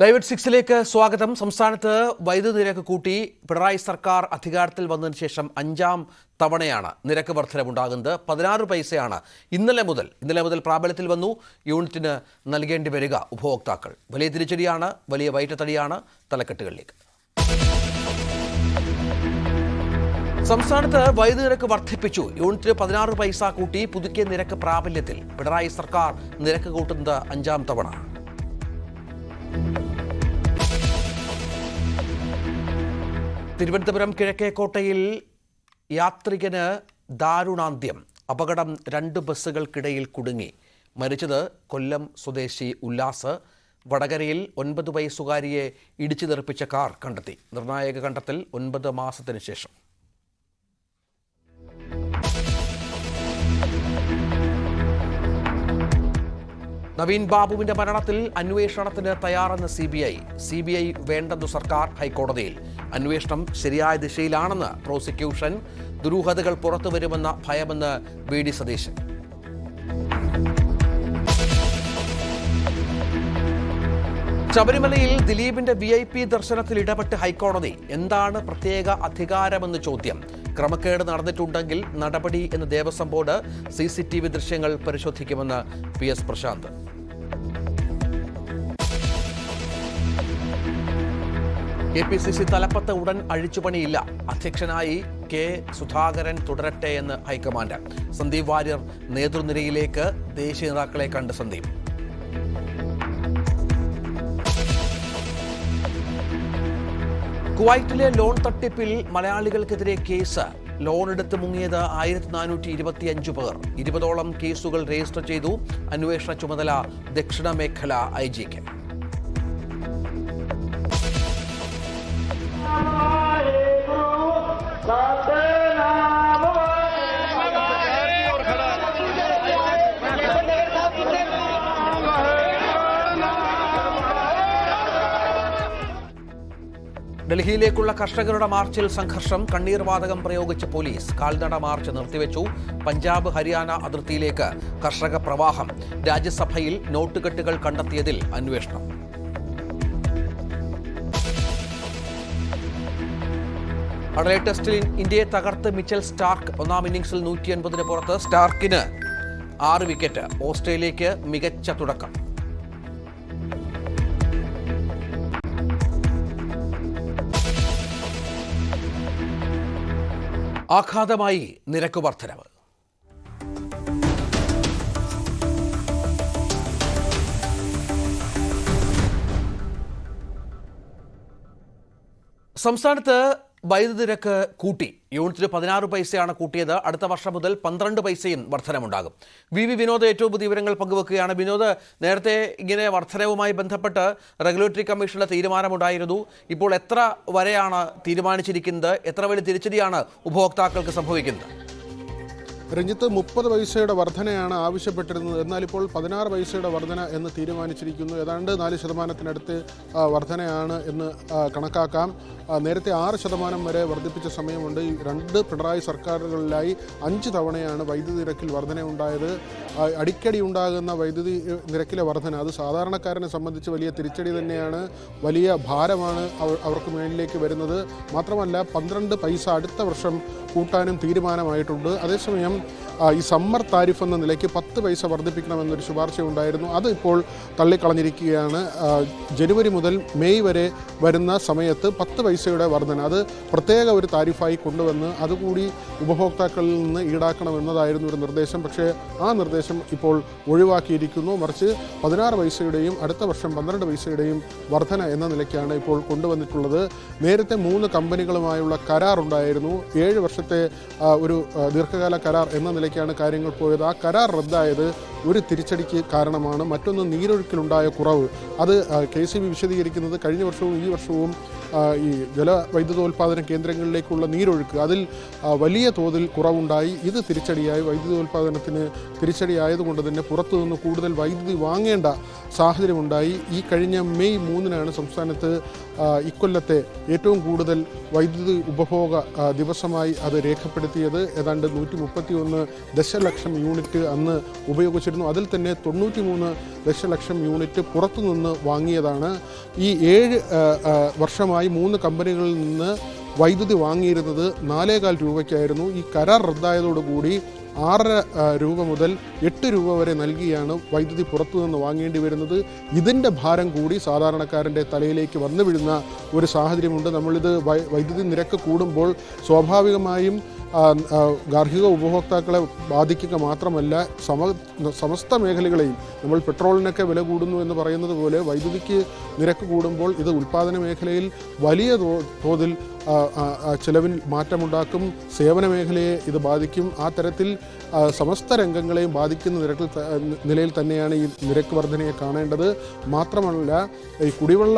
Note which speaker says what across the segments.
Speaker 1: Live at 6ലേക്ക് സ്വാഗതം. സംസ്ഥാനത്ത് വൈദ്യുതി നിരക്ക് കൂട്ടി പിണറായി സർക്കാർ അധികാരത്തിൽ വന്നതിന് ശേഷം 5ാം തവണയാണ് നിരക്ക് വർധനവുണ്ടാകുന്നത്. 16 പൈസയാണ് ഇന്നലെ മുതൽ പ്രാബല്യത്തിൽ വന്നു. യൂണിറ്റിന് നൽകേണ്ടി വരിക ഉപഭോക്താക്കൾ. വലിയ തിരിച്ചടിയാണ്, വലിയ വയറ്റത്തടിയാണ്. തലക്കെട്ടുകളിലേക്ക്. സംസ്ഥാനത്ത് വൈദ്യുതി നിരക്ക് വർദ്ധിപ്പിച്ചു. യൂണിറ്റിന് 16 പൈസ കൂട്ടി പുതുക്കിയ നിരക്ക് പ്രാബല്യത്തിൽ. പിണറായി സർക്കാർ നിരക്ക് കൂട്ടുന്നത് 5ാം തവണ. തിരുവനന്തപുരം കിഴക്കേക്കോട്ടയിൽ യാത്രികന് ദാരുണാന്ത്യം. അപകടം 2 ബസ്സുകൾക്കിടയിൽ കുടുങ്ങി. മരിച്ചത് കൊല്ലം സ്വദേശി ഉല്ലാസ്. വടകരയിൽ 9 വയസ്സുകാരിയെ ഇടിച്ചു തെറിപ്പിച്ച കാർ കണ്ടെത്തി. നിർണായക കണ്ടെത്തൽ 9 മാസത്തിന് ശേഷം. നവീൻ ബാബുവിന്റെ മരണത്തിൽ അന്വേഷണത്തിന് തയ്യാറെന്ന് CBI വേണ്ടെന്നു സർക്കാർ ഹൈക്കോടതിയിൽ. അന്വേഷണം ശരിയായ ദിശയിലാണെന്ന് പ്രോസിക്യൂഷൻ. ദുരൂഹതകൾ പുറത്തുവരുമെന്ന ഭയമെന്ന് VD സതീശൻ. ശബരിമലയിൽ ദിലീപിന്റെ VIP ദർശനത്തിൽ ഇടപെട്ട് ഹൈക്കോടതി. എന്താണ് പ്രത്യേക അധികാരമെന്ന് ചോദ്യം. ക്രമക്കേട് നടന്നിട്ടുണ്ടെങ്കിൽ നടപടി എന്ന് ദേവസ്വം ബോർഡ്. CCTV ദൃശ്യങ്ങൾ പരിശോധിക്കുമെന്ന് PS പ്രശാന്ത്. KPCC തലപ്പത്ത് ഉടൻ അഴിച്ചുപണിയില്ല. അധ്യക്ഷനായി K സുധാകരൻ തുടരട്ടെ എന്ന് ഹൈക്കമാൻഡ്. സന്ദീപ് വാര്യർ നേതൃനിരയിലേക്ക്. ദേശീയ നേതാക്കളെ കണ്ട് സന്ദീപ്. കുവൈറ്റിലെ ലോൺ തട്ടിപ്പിൽ മലയാളികൾക്കെതിരെ കേസ്. ലോൺ എടുത്ത് മുങ്ങിയത് 1425 പേർ. 20ഓളം കേസുകൾ രജിസ്റ്റർ ചെയ്തു. അന്വേഷണ ചുമതല ദക്ഷിണ മേഖല IGക്ക്. ഡൽഹിയിലേക്കുള്ള കർഷകരുടെ മാർച്ചിൽ സംഘർഷം. കണ്ണീർ വാതകം പ്രയോഗിച്ച് പോലീസ്. കാൽനട മാർച്ച് നിർത്തിവെച്ചു. പഞ്ചാബ് ഹരിയാന അതിർത്തിയിലേക്ക് കർഷക പ്രവാഹം. രാജ്യസഭയിൽ നോട്ടുകെട്ടുകൾ കണ്ടെത്തിയതിൽ അന്വേഷണം. അഡലേഡ് ടെസ്റ്റിൽ ഇന്ത്യയെ തകർത്ത് മിച്ചൽ സ്റ്റാർക്ക്. 1ാം ഇന്നിംഗ്സിൽ 180 പുറത്ത്. സ്റ്റാർക്കിന് 6 വിക്കറ്റ്. ഓസ്ട്രേലിയയ്ക്ക് മികച്ച തുടക്കം. ആഘാതമായി നിരക്ക് വർധനവ്. സംസ്ഥാനത്ത് വൈദ്യുതി നിരക്ക് കൂട്ടി. യൂണിറ്റിന് 16 പൈസയാണ് കൂട്ടിയത്. അടുത്ത വർഷം മുതൽ 12 പൈസയും വർധനമുണ്ടാകും. VV വിനോദ് ഏറ്റവും പുതിയ വിവരങ്ങൾ പങ്കുവെക്കുകയാണ്. വിനോദ്, നേരത്തെ ഇങ്ങനെ വർധനവുമായി ബന്ധപ്പെട്ട് റെഗുലേറ്ററി കമ്മീഷന്റെ തീരുമാനമുണ്ടായിരുന്നു. ഇപ്പോൾ എത്ര വരെയാണ് തീരുമാനിച്ചിരിക്കുന്നത്? എത്ര വലിയ തിരിച്ചടിയാണ് ഉപഭോക്താക്കൾക്ക് സംഭവിക്കുന്നത്?
Speaker 2: രഞ്ജിത്ത്, 30 പൈസയുടെ വർധനയാണ് ആവശ്യപ്പെട്ടിരുന്നത്. എന്നാൽ ഇപ്പോൾ 16 പൈസയുടെ വർധന എന്ന് തീരുമാനിച്ചിരിക്കുന്നു. ഏതാണ്ട് 4% വർധനയാണ് എന്ന് കണക്കാക്കാം. നേരത്തെ 6% വരെ വർദ്ധിപ്പിച്ച സമയമുണ്ട്. ഈ 2 പിണറായി സർക്കാരുകളിലായി 5 തവണയാണ് വൈദ്യുതി നിരക്കിൽ വർധനയുണ്ടായത്. അടിക്കടി ഉണ്ടാകുന്ന വൈദ്യുതി നിരക്കിലെ വർധന അത് സാധാരണക്കാരനെ സംബന്ധിച്ച് വലിയ തിരിച്ചടി തന്നെയാണ്. വലിയ ഭാരമാണ് അവർക്ക് മേലിലേക്ക് വരുന്നത്. മാത്രമല്ല 12 പൈസ അടുത്ത വർഷം കൂട്ടാനും തീരുമാനമായിട്ടുണ്ട്. അതേസമയം ഈ സമ്മർ താരിഫ് എന്ന നിലയ്ക്ക് 10 പൈസ വർദ്ധിപ്പിക്കണമെന്നൊരു ശുപാർശയുണ്ടായിരുന്നു. അത് ഇപ്പോൾ തള്ളിക്കളഞ്ഞിരിക്കുകയാണ്. ജനുവരി മുതൽ മെയ് വരെ വരുന്ന സമയത്ത് 10 പൈസയുടെ വർധന അത് പ്രത്യേക ഒരു താരിഫായി കൊണ്ടുവന്ന് അതുകൂടി ഉപഭോക്താക്കളിൽ നിന്ന് ഈടാക്കണമെന്നതായിരുന്നു ഒരു നിർദ്ദേശം. പക്ഷേ ആ നിർദ്ദേശം ഇപ്പോൾ ഒഴിവാക്കിയിരിക്കുന്നു. മറിച്ച് 16 പൈസയുടെയും അടുത്ത വർഷം 12 പൈസയുടെയും വർധന എന്ന നിലയ്ക്കാണ് ഇപ്പോൾ കൊണ്ടുവന്നിട്ടുള്ളത്. നേരത്തെ 3 കമ്പനികളുമായുള്ള കരാർ ഉണ്ടായിരുന്നു. 7 വർഷത്തെ ഒരു ദീർഘകാല കരാർ എന്ന നിലയ്ക്കാണ് കാര്യങ്ങൾ പോയത്. ആ കരാർ റദ്ദായത് ഒരു തിരിച്ചടിക്ക് കാരണമാണ്. മറ്റൊന്ന് നീരൊഴുക്കിലുണ്ടായ കുറവ്. അത് KCB വിശദീകരിക്കുന്നത് കഴിഞ്ഞ വർഷവും ഈ വർഷവും ഈ ജലവൈദ്യുതോൽപാദന കേന്ദ്രങ്ങളിലേക്കുള്ള നീരൊഴുക്ക് അതിൽ വലിയ തോതിൽ കുറവുണ്ടായി. ഇത് തിരിച്ചടിയായി. വൈദ്യുതോൽപാദനത്തിന് തിരിച്ചടിയായതുകൊണ്ട് തന്നെ പുറത്തുനിന്ന് കൂടുതൽ വൈദ്യുതി വാങ്ങേണ്ട സാഹചര്യമുണ്ടായി. ഈ കഴിഞ്ഞ മെയ് 3-നാണ് സംസ്ഥാനത്ത് ഇക്കൊല്ലത്തെ ഏറ്റവും കൂടുതൽ വൈദ്യുതി ഉപഭോഗ ദിവസമായി അത് രേഖപ്പെടുത്തിയത്. ഏതാണ്ട് 131 ദശലക്ഷം യൂണിറ്റ് അന്ന് ഉപയോഗിച്ചിരുന്നു. അതിൽ തന്നെ 93 ദശലക്ഷം യൂണിറ്റ് പുറത്തുനിന്ന് വാങ്ങിയതാണ്. ഈ 7 വർഷമായി 3 കമ്പനികളിൽ നിന്ന് വൈദ്യുതി വാങ്ങിയിരുന്നത് 4.25 രൂപയ്ക്കായിരുന്നു. ഈ കരാർ റദ്ദായതോടുകൂടി 6 രൂപ മുതൽ 8 രൂപ വരെ നൽകിയാണ് വൈദ്യുതി പുറത്തുനിന്ന് വാങ്ങേണ്ടി വരുന്നത്. ഇതിൻ്റെ ഭാരം കൂടി സാധാരണക്കാരൻ്റെ തലയിലേക്ക് വന്നു വീഴുന്ന ഒരു സാഹചര്യമുണ്ട്. നമ്മളിത് വൈദ്യുതി നിരക്ക് കൂടുമ്പോൾ സ്വാഭാവികമായും ഗാർഹിക ഉപഭോക്താക്കളെ ബാധിക്കുക മാത്രമല്ല സമസ്ത മേഖലകളെയും, നമ്മൾ പെട്രോളിനൊക്കെ വില കൂടുന്നു എന്ന് പറയുന്നത് പോലെ വൈദ്യുതിക്ക് നിരക്ക് കൂടുമ്പോൾ ഇത് ഉൽപ്പാദന മേഖലയിൽ വലിയ തോതിൽ ചിലവിൽ മാറ്റമുണ്ടാക്കും. സേവന മേഖലയെ ഇത് ബാധിക്കും. ആ തരത്തിൽ സമസ്ത രംഗങ്ങളെയും ബാധിക്കുന്ന നിലയിൽ തന്നെയാണ് ഈ നിരക്ക് വർധനയെ കാണേണ്ടത്. മാത്രമല്ല ഈ കുടിവെള്ള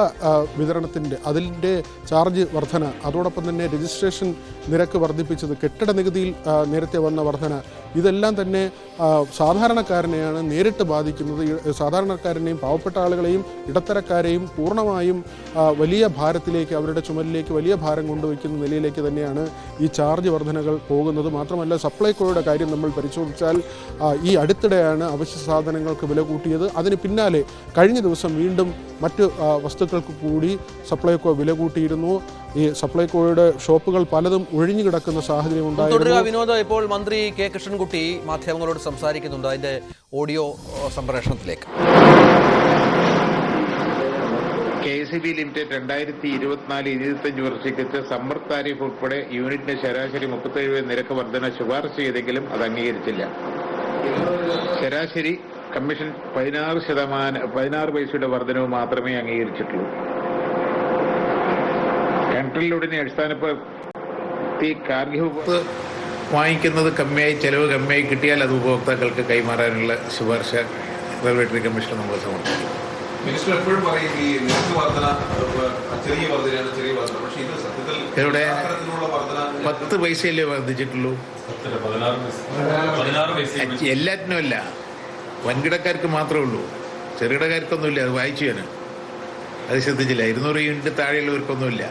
Speaker 2: വിതരണത്തിൻ്റെ അതിൻ്റെ ചാർജ് വർധന, അതോടൊപ്പം തന്നെ രജിസ്ട്രേഷൻ നിരക്ക് വർദ്ധിപ്പിച്ചത്, കെട്ടിട നികുതിയിൽ നേരത്തെ വന്ന വർധന, ഇതെല്ലാം തന്നെ സാധാരണക്കാരനെയാണ് നേരിട്ട് ബാധിക്കുന്നത്. സാധാരണക്കാരനെയും പാവപ്പെട്ട ആളുകളെയും ഇടത്തരക്കാരെയും പൂർണ്ണമായും വലിയ ഭാരത്തിലേക്ക്, അവരുടെ ചുമലിലേക്ക് വലിയ ഭാരം കൊണ്ടുവയ്ക്കുന്ന നിലയിലേക്ക് തന്നെയാണ് ഈ ചാർജ് വർധനകൾ പോകുന്നത്. മാത്രമല്ല സപ്ലൈകോയുടെ കാര്യം നമ്മൾ പരിശോധിച്ചാൽ ഈ അടുത്തിടെയാണ് അവശ്യ സാധനങ്ങൾക്ക് വില കൂട്ടിയത്. അതിന് പിന്നാലെ കഴിഞ്ഞ ദിവസം വീണ്ടും മറ്റ് വസ്തുക്കൾക്ക് കൂടി സപ്ലൈകോ വില കൂട്ടിയിരുന്നു. ഈ സപ്ലൈകോയുടെ ഷോപ്പുകൾ പലതും ഒഴിഞ്ഞു കിടക്കുന്ന സാഹചര്യം ഉണ്ടായിരുന്നു.
Speaker 1: വിനോദ്, ഇപ്പോൾ മന്ത്രി കെ കൃഷ്ണൻകുട്ടി മാധ്യമങ്ങളോട് സംസാരിക്കുന്നുണ്ട്. അതിന്റെ ഓഡിയോ സംപ്രേഷണത്തിലേക്ക്.
Speaker 3: KSEB ലിമിറ്റഡ് 2024-25 വർഷത്തേക്ക് സമ്മർ താരിഫ് ഉൾപ്പെടെ യൂണിറ്റിന് ശരാശരി 37 നിരക്ക് വർധന ശുപാർശ ചെയ്തെങ്കിലും അത് അംഗീകരിച്ചില്ല. ശരാശരി കമ്മീഷൻ 16 പൈസയുടെ വർധനവ് മാത്രമേ അംഗീകരിച്ചിട്ടുള്ളൂ. കൺട്രോളിലൂടെ അടിസ്ഥാനപ്പെടുത്തി ഗാർഹിക വാങ്ങിക്കുന്നത് കമ്മിയായി, ചെലവ് കമ്മിയായി കിട്ടിയാൽ അത് ഉപഭോക്താക്കൾക്ക് കൈമാറാനുള്ള ശുപാർശ റെഗുലേറ്ററി കമ്മീഷൻ നമ്മൾ സമർപ്പിക്കും.
Speaker 4: മിനിസ്റ്റർ എപ്പോഴും പറയും ഈ നിരക്ക് വർധന ചെറിയ വർധനയാണ്, ചെറിയ വർധന. പക്ഷേ ഇത് സത്യത്തിൽ
Speaker 3: ഇവിടെ 10 പൈസയല്ലേ വർദ്ധിച്ചിട്ടുള്ളൂ.
Speaker 4: 16 പൈസ
Speaker 3: എല്ലാറ്റിനും അല്ല, വൻകിടക്കാർക്ക് മാത്രമേ ഉള്ളൂ, ചെറുകിടക്കാർക്കൊന്നുമില്ല. അത് വായിച്ചു ഞാൻ, അത് ശ്രദ്ധിച്ചില്ല. 200 യൂണിറ്റ് താഴെയുള്ളവർക്കൊന്നുമില്ല.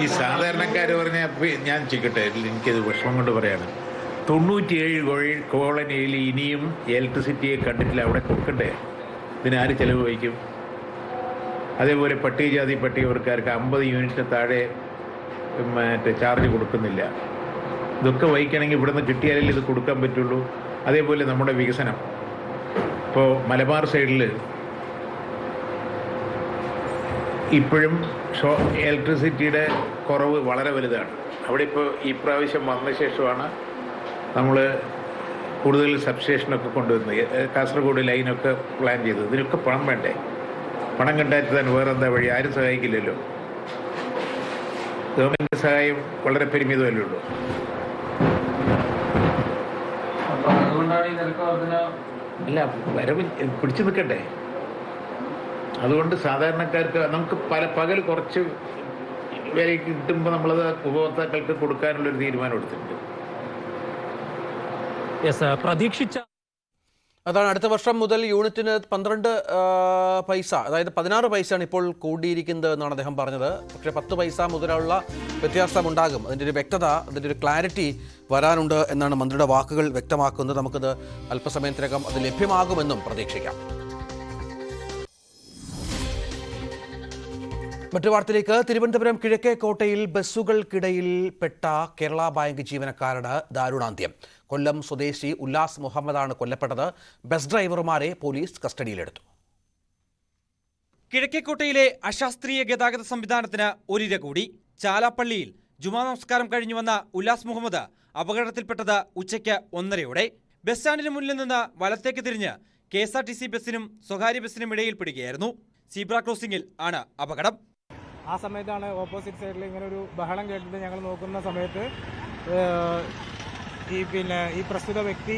Speaker 3: ഈ സാധാരണക്കാർ പറഞ്ഞ ഞാൻ ചിക്കട്ടെ, എനിക്കത് വിഷമം കൊണ്ട് പറയാണ്. 97 കോളനിയിൽ ഇനിയും ഇലക്ട്രിസിറ്റിയെ കണ്ടിട്ടില്ല. അവിടെ കൊടുക്കണ്ടേ? ഇതിനാര് ചെലവ് വഹിക്കും? അതേപോലെ പട്ടികജാതി പട്ടികവർക്കാർക്ക് 50 യൂണിറ്റ് താഴെ ചാർജ് കൊടുക്കുന്നില്ല. ഇതൊക്കെ വഹിക്കണമെങ്കിൽ ഇവിടുന്ന് കിട്ടിയാലേ ഇത് കൊടുക്കാൻ പറ്റുള്ളൂ. അതേപോലെ നമ്മുടെ വികസനം, ഇപ്പോൾ മലബാർ സൈഡിൽ ഇപ്പോഴും ഇലക്ട്രിസിറ്റിയുടെ കുറവ് വളരെ വലുതാണ്. അവിടെ ഇപ്പോൾ ഈ പ്രാവശ്യം വന്ന ശേഷമാണ് നമ്മൾ കൂടുതൽ സബ്സ്റ്റേഷനൊക്കെ കൊണ്ടുവരുന്നത്. കാസർഗോഡ് ലൈനൊക്കെ പ്ലാൻ ചെയ്തത്. ഇതിനൊക്കെ പണം വേണ്ടേ? പണം കണ്ടെത്താൻ വേറെ എന്താ വഴി? ആരും സഹായിക്കില്ലല്ലോ. ഗവൺമെൻറ് സഹായം വളരെ പരിമിതമല്ലേ ഉള്ളൂ. അല്ല, വരവ് പിടിച്ചു നിൽക്കട്ടെ. അതുകൊണ്ട് സാധാരണക്കാർക്ക് നമുക്ക് പകൽ കുറച്ച് വില കിട്ടുമ്പോൾ നമ്മളത് ഉപഭോക്താക്കൾക്ക് കൊടുക്കാനുള്ളൊരു തീരുമാനം എടുത്തിട്ടുണ്ട്.
Speaker 5: പ്രതീക്ഷിച്ച
Speaker 1: അതാണ് അടുത്ത വർഷം മുതൽ യൂണിറ്റിന് 12 പൈസ, അതായത് 16 പൈസയാണ് ഇപ്പോൾ കൂടിയിരിക്കുന്നത് എന്നാണ് അദ്ദേഹം പറഞ്ഞത്. പക്ഷേ 10 പൈസ മുതലുള്ള വ്യത്യാസമുണ്ടാകും. അതിൻ്റെ ഒരു വ്യക്തത, അതിൻ്റെ ഒരു ക്ലാരിറ്റി വരാനുണ്ട് എന്നാണ് മന്ത്രിയുടെ വാക്കുകൾ വ്യക്തമാക്കുന്നത്. നമുക്കത് അല്പസമയത്തിനകം അത് ലഭ്യമാകുമെന്നും പ്രതീക്ഷിക്കാം. മറ്റു വാർത്തയിലേക്ക്. തിരുവനന്തപുരം കിഴക്കേക്കോട്ടയിൽ ബസ്സുകൾക്കിടയിൽ പെട്ട കേരള ബാങ്ക് ജീവനക്കാരുടെ ദാരുണാന്ത്യം. കൊല്ലം സ്വദേശി ഉല്ലാസ് മുഹമ്മദാണ് കൊല്ലപ്പെട്ടത്. ബസ് ഡ്രൈവർമാരെ പോലീസ് കസ്റ്റഡിയിലെടുത്തു.
Speaker 6: കിഴക്കേക്കോട്ടയിലെ അശാസ്ത്രീയ ഗതാഗത സംവിധാനത്തിന് ഒരിര കൂടി. ചാലാപ്പള്ളിയിൽ ജുമാ നമസ്കാരം കഴിഞ്ഞു വന്ന ഉല്ലാസ് മുഹമ്മദ് അപകടത്തിൽപ്പെട്ടത് ഉച്ചയ്ക്ക് 1:30 ബസ് സ്റ്റാൻഡിന് മുന്നിൽ നിന്ന് വലത്തേക്ക് തിരിഞ്ഞ് KSRTC ബസ്സിനും സ്വകാര്യ ബസ്സിനും ഇടയിൽ പെടുകയായിരുന്നു. സീബ്ര ക്രോസിംഗിൽ ആണ് അപകടം.
Speaker 7: ആ സമയത്താണ് ഓപ്പോസിറ്റ് സൈഡിൽ ഇങ്ങനെ ഒരു ബഹളം കേട്ടിട്ട് ഞങ്ങൾ നോക്കുന്ന സമയത്ത് ഈ പ്രസ്തുത വ്യക്തി